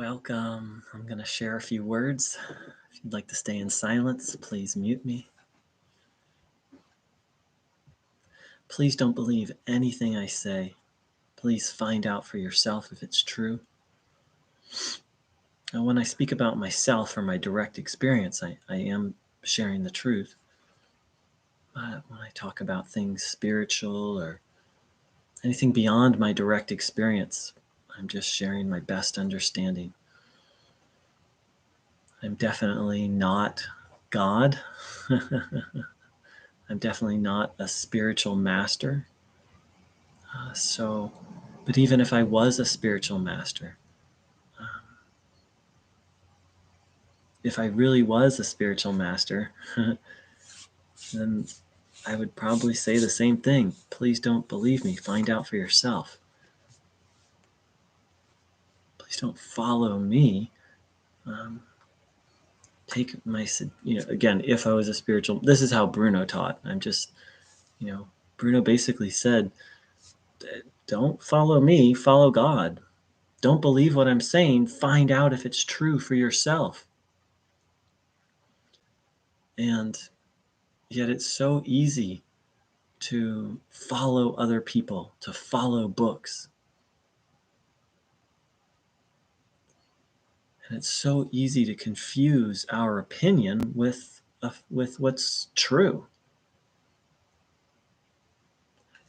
Welcome. I'm going to share a few words. If you'd like to stay in silence, please mute me. Please don't believe anything I say. Please find out for yourself if it's true. And when I speak about myself or my direct experience, I am sharing the truth. But when I talk about things spiritual or anything beyond my direct experience, I'm just sharing my best understanding. I'm definitely not God. I'm definitely not a spiritual master. But even if I was a spiritual master, um, if I really was a spiritual master, then I would probably say the same thing. Please don't believe me. Find out for yourself. Please don't follow me. Take my, again, if I was a spiritual, this is how Bruno taught. Bruno basically said, don't follow me, follow God. Don't believe what I'm saying. Find out if it's true for yourself. And yet it's so easy to follow other people, to follow books. And it's so easy to confuse our opinion with what's true.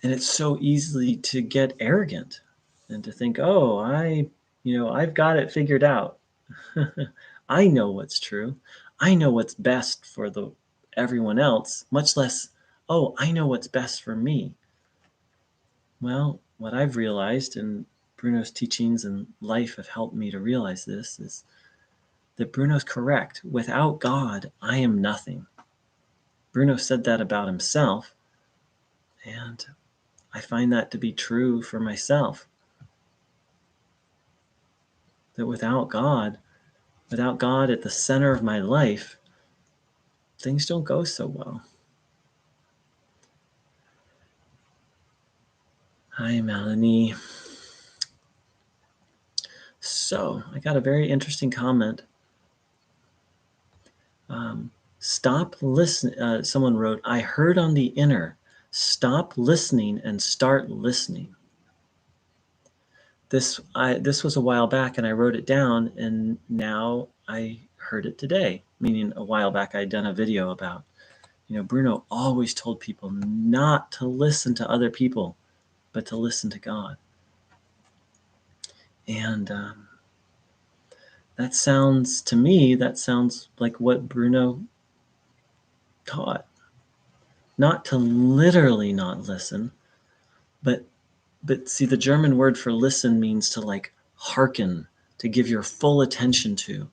And it's so easy to get arrogant and to think, oh, I've got it figured out. I know what's true. I know what's best for everyone else, much less, oh, I know what's best for me. Well, what I've realized, and Bruno's teachings and life have helped me to realize this, is that Bruno's correct. Without God, I am nothing. Bruno said that about himself, and I find that to be true for myself. That without God at the center of my life, things don't go so well. Hi, Melanie. So, I got a very interesting comment. Stop listening. Someone wrote, I heard on the inner, stop listening and start listening. This was a while back, and I wrote it down, and now I heard it today, meaning a while back I'd done a video about, Bruno always told people not to listen to other people, but to listen to God. And that sounds like what Bruno taught. Not to literally not listen, but see, the German word for listen means to like hearken, to give your full attention to.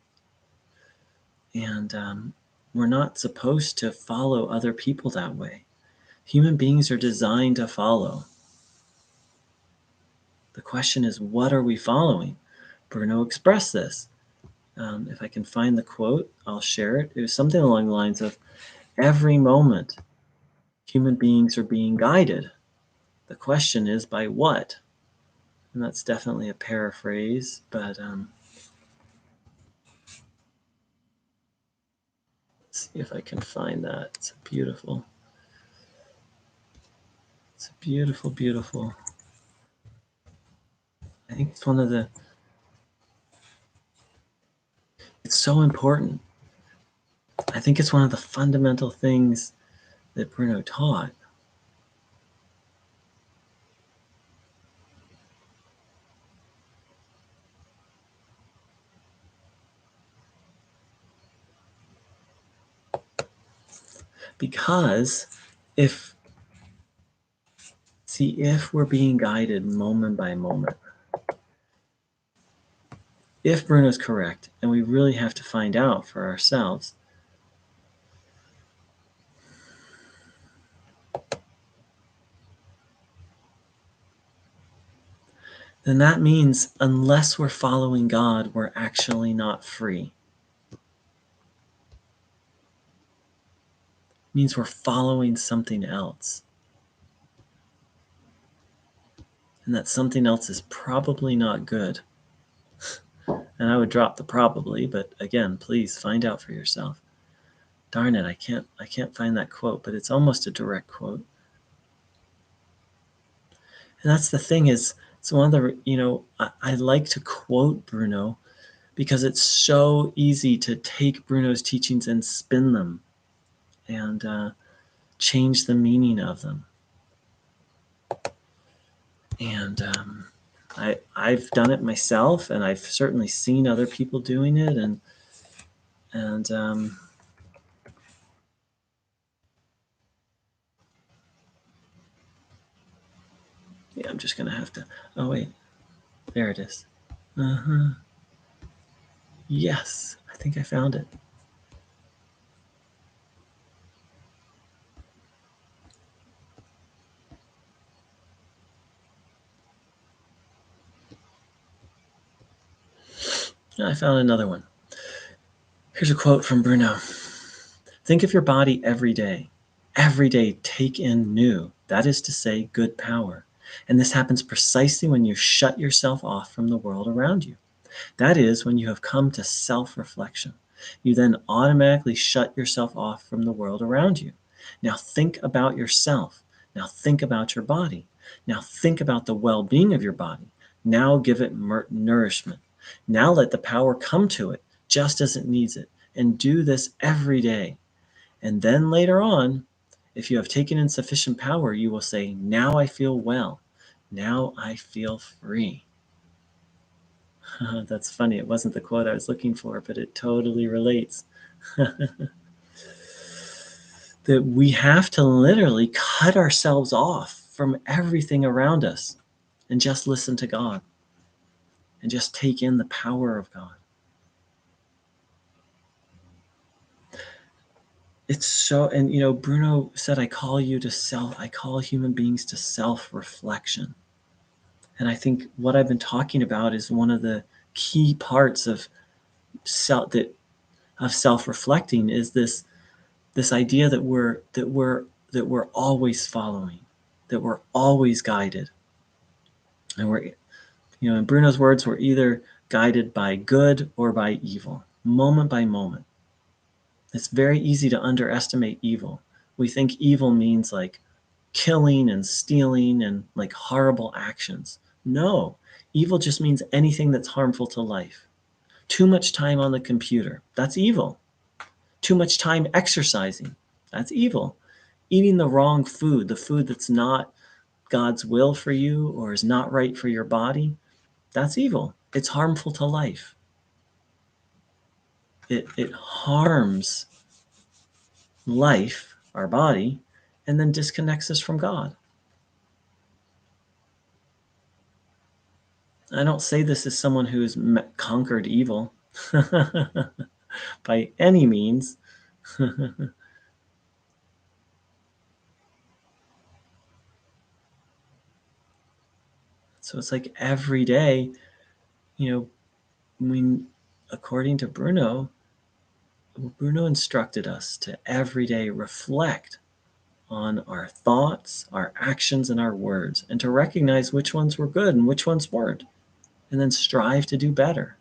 And we're not supposed to follow other people that way. Human beings are designed to follow. The question is, what are we following? Bruno expressed this. If I can find the quote, I'll share it. It was something along the lines of, every moment, human beings are being guided. The question is, by what? And that's definitely a paraphrase, but let's see if I can find that. It's beautiful. It's beautiful, beautiful. I think it's it's so important. I think it's one of the fundamental things that Bruno taught. Because if we're being guided moment by moment, if Bruno's correct, and we really have to find out for ourselves, then that means unless we're following God, we're actually not free. It means we're following something else. And that something else is probably not good. And I would drop the probably, but again, please find out for yourself. Darn it, I can't find that quote, but it's almost a direct quote. And that's the thing is, it's one of the, I like to quote Bruno because it's so easy to take Bruno's teachings and spin them and change the meaning of them. And I've done it myself, and I've certainly seen other people doing it, and yeah, I'm just gonna have to. Oh wait, there it is. Yes, I think I found it. I found another one. Here's a quote from Bruno. Think of your body every day. Every day, take in new, that is to say, good power. And this happens precisely when you shut yourself off from the world around you. That is, when you have come to self-reflection. You then automatically shut yourself off from the world around you. Now think about yourself. Now think about your body. Now think about the well-being of your body. Now give it nourishment. Now let the power come to it just as it needs it. And do this every day. And then later on, if you have taken in sufficient power, you will say, now I feel well. Now I feel free. That's funny. It wasn't the quote I was looking for, but it totally relates. That we have to literally cut ourselves off from everything around us and just listen to God and just take in the power of God. It's so, and Bruno said, I call human beings to self-reflection. And I think what I've been talking about is one of the key parts of self-reflecting is this idea that we're always following, that we're always guided. And we're, in Bruno's words, we're either guided by good or by evil, moment by moment. It's very easy to underestimate evil. We think evil means like killing and stealing and like horrible actions. No, evil just means anything that's harmful to life. Too much time on the computer, that's evil. Too much time exercising, that's evil. Eating the wrong food, the food that's not God's will for you or is not right for your body, that's evil. It's harmful to life. It harms life, our body, and then disconnects us from God. I don't say this as someone who's conquered evil by any means. So it's like every day, according to Bruno instructed us to every day reflect on our thoughts, our actions, and our words, and to recognize which ones were good and which ones weren't, and then strive to do better.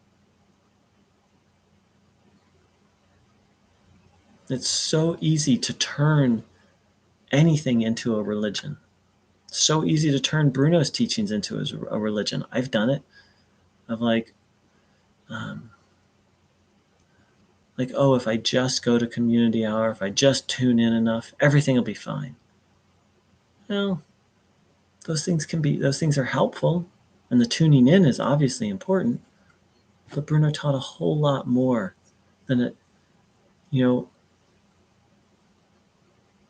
It's so easy to turn anything into a religion. So easy to turn Bruno's teachings into a religion. I've done it. Of oh, if I just go to community hour, if I just tune in enough, everything will be fine. Well, those things are helpful, and the tuning in is obviously important. But Bruno taught a whole lot more than it,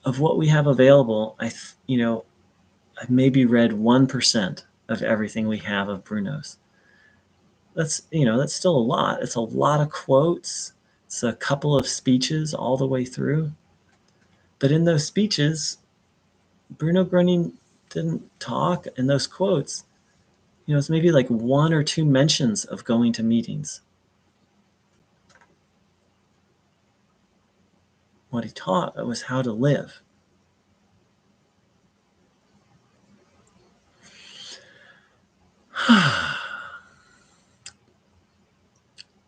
of what we have available. I've maybe read 1% of everything we have of Bruno's. That's still a lot. It's a lot of quotes. It's a couple of speeches all the way through. But in those speeches, Bruno Groening didn't talk in those quotes. It's maybe like 1 or 2 mentions of going to meetings. What he taught was how to live.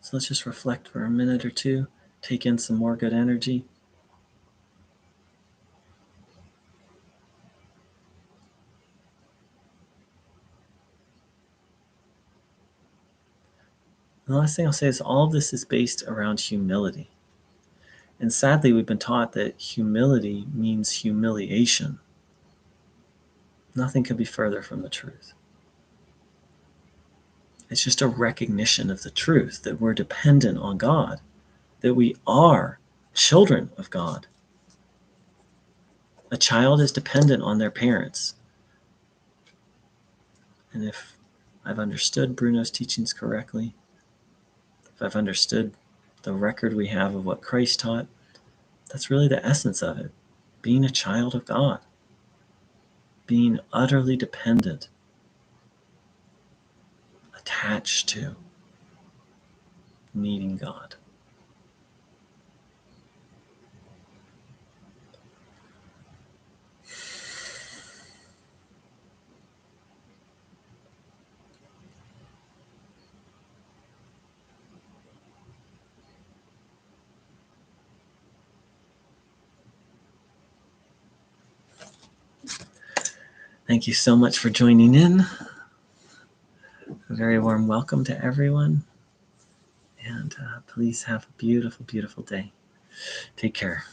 So let's just reflect for a minute or two, take in some more good energy. And the last thing I'll say is all of this is based around humility. And sadly, we've been taught that humility means humiliation. Nothing could be further from the truth. It's just a recognition of the truth that we're dependent on God, that we are children of God. A child is dependent on their parents. And if I've understood Bruno's teachings correctly, if I've understood the record we have of what Christ taught, that's really the essence of it. Being a child of God, being utterly dependent, attached to, needing God. Thank you so much for joining in. A very warm welcome to everyone. And please have a beautiful, beautiful day. Take care.